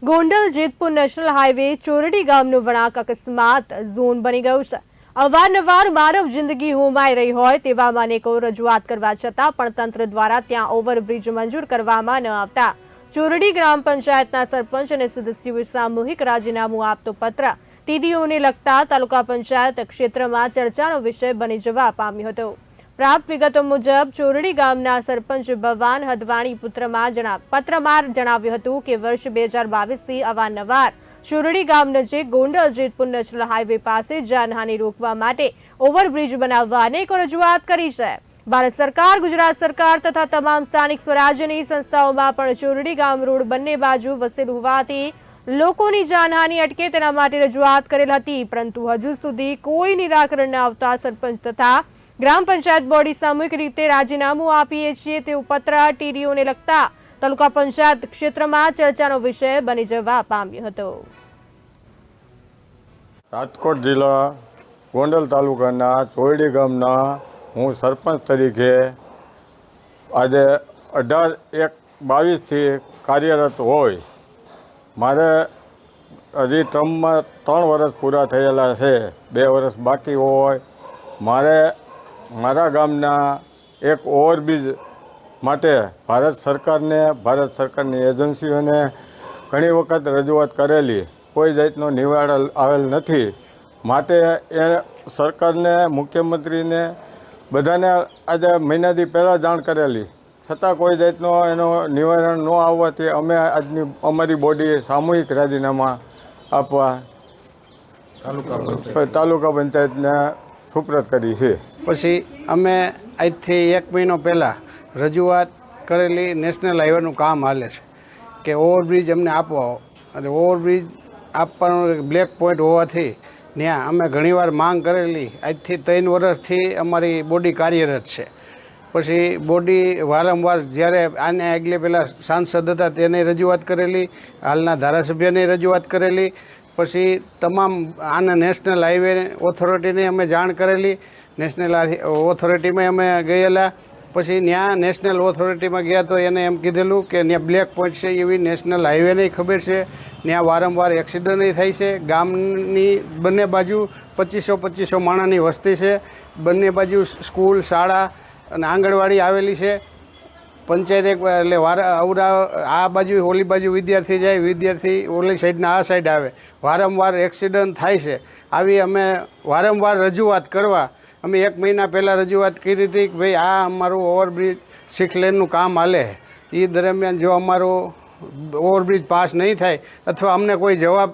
Gondal Jetpur national highway ચોરડી ગામનો વળાંક અકસ્માત ઝોન બની ગયો છે। અવારનવાર માનવ જિંદગી હોમાઈ રહી હોય તેવામાં અનેકો રજૂઆત કરવા છતાં પણ તંત્ર દ્વારા ત્યાં ઓવરબ્રિજ મંજૂર કરવામાં ન આવતા ચોરડી ગ્રામ પંચાયતના સરપંચ અને સદસ્યોએ સામૂહિક રાજીનામું આપતો પત્ર ટીડીઓને લગતા તાલુકા પંચાયત ક્ષેત્રમાં ચર્ચાનો વિષય બની જવા પામ્યો હતો। प्राप्त विगतो मुजब ચોરડી ગામના સરપંચ ભવાન હદવાણી પત્રમાં જણાવ્યું હતું કે વર્ષ 2022 થી અવારનવાર ચોરડી ગામ નજીક ગોંડલ જેતપુર નેશનલ હાઈવે પાસે જાનહાનિ રોકવા માટે ઓવરબ્રિજ બનાવવા અનેકો રજૂઆત કરી છે। ભારત સરકાર, ગુજરાત સરકાર તથા તમામ સ્થાનિક સ્વરાજ્યની સંસ્થાઓમાં પણ ચોરડી ગામ રોડ બંને બાજુ વસેલ હોવાથી લોકોની જાનહાનિ અટકે તેના માટે રજૂઆત કરેલ હતી, પરંતુ હજુ સુધી કોઈ નિરાકરણ ન આવતા સરપંચ તથા ગ્રામ પંચાયત બોડી સામૂહિક રીતે રાજીનામું આપીએ છીએ તેવો પત્ર ટીડીઓને લગતા તાલુકા પંચાયત ક્ષેત્રમાં ચર્ચાનો વિષય બની જવા પામ્યો હતો। રાજકોટ જિલ્લા ગોંડલ તાલુકાના ચોરડી ગામના હું સરપંચ તરીકે આજે 18/1/22થી કાર્યરત હોય મારે હજી ટર્મમાં 3 વર્ષ પૂરા થયેલા છે, 2 વર્ષ બાકી હોય મારે મારા ગામના એક ઓવરબ્રિજ માટે ભારત સરકારની એજન્સીઓને ઘણી વખત રજૂઆત કરેલી, કોઈ જાતનો નિવારણ આવેલ નથી। માટે એ સરકારને, મુખ્યમંત્રીને બધાને આજે મહિનાથી પહેલાં જાણ કરેલી, છતાં કોઈ જાતનો એનો નિવારણ ન આવવાથી અમે આજની અમારી બોડીએ સામૂહિક રાજીનામા આપવા તાલુકા પંચાયતને સુપ્રત કરી છે। પછી અમે આજથી 1 મહિનો પહેલાં રજૂઆત કરેલી, નેશનલ હાઈવેનું કામ હાલે છે કે ઓવરબ્રિજ અમને આપવો, અને ઓવરબ્રિજ આપવાનો બ્લેક પોઈન્ટ હોવાથી ત્યાં અમે ઘણીવાર માંગ કરેલી। આજથી 3 વર્ષથી અમારી બોડી કાર્યરત છે। પછી બોડી વારંવાર જ્યારે આને આગલે પહેલાં સાંસદ હતા તેને રજૂઆત કરેલી, હાલના ધારાસભ્યને રજૂઆત કરેલી, પછી તમામ આના નેશનલ હાઈવે ઓથોરિટીને અમે જાણ કરેલી, નેશનલ ઓથોરિટીમાં અમે ગયેલા। પછી ત્યાં નેશનલ ઓથોરિટીમાં ગયા તો એને એમ કીધેલું કે ત્યાં બ્લેક પોઈન્ટ છે, એવી નેશનલ હાઈવેને ખબર છે, ત્યાં વારંવાર એક્સિડન્ટ થાય છે। ગામની બંને બાજુ 2500 માણસની વસ્તી છે, બંને બાજુ સ્કૂલ, શાળા અને આંગણવાડી આવેલી છે। પંચાયત એટલે આ બાજુ ઓલી બાજુ વિદ્યાર્થી જાય, વિદ્યાર્થી ઓલી સાઈડના આ સાઈડ આવે, વારંવાર એક્સિડન્ટ થાય છે। આવી અમે વારંવાર રજૂઆત કરવા અમે 1 મહિના પહેલાં રજૂઆત કરી હતી કે ભાઈ આ અમારું ઓવરબ્રિજ 6 લેનનું કામ હાલે, એ દરમિયાન જો અમારું ઓવરબ્રિજ પાસ નહીં થાય અથવા અમને કોઈ જવાબ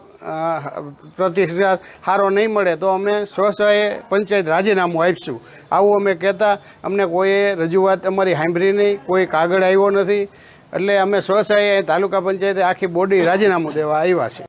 પ્રતિસાદ સારો નહીં મળે તો અમે સ્વસહાયે પંચાયત રાજીનામું આપીશું, આવું અમે કહેતા અમને કોઈએ રજૂઆત અમારી સાંભળી નહીં, કોઈ કાગળ આવ્યો નથી। એટલે અમે સ્વસહાયે તાલુકા પંચાયતે આખી બોડી રાજીનામું દેવા આવ્યા છે।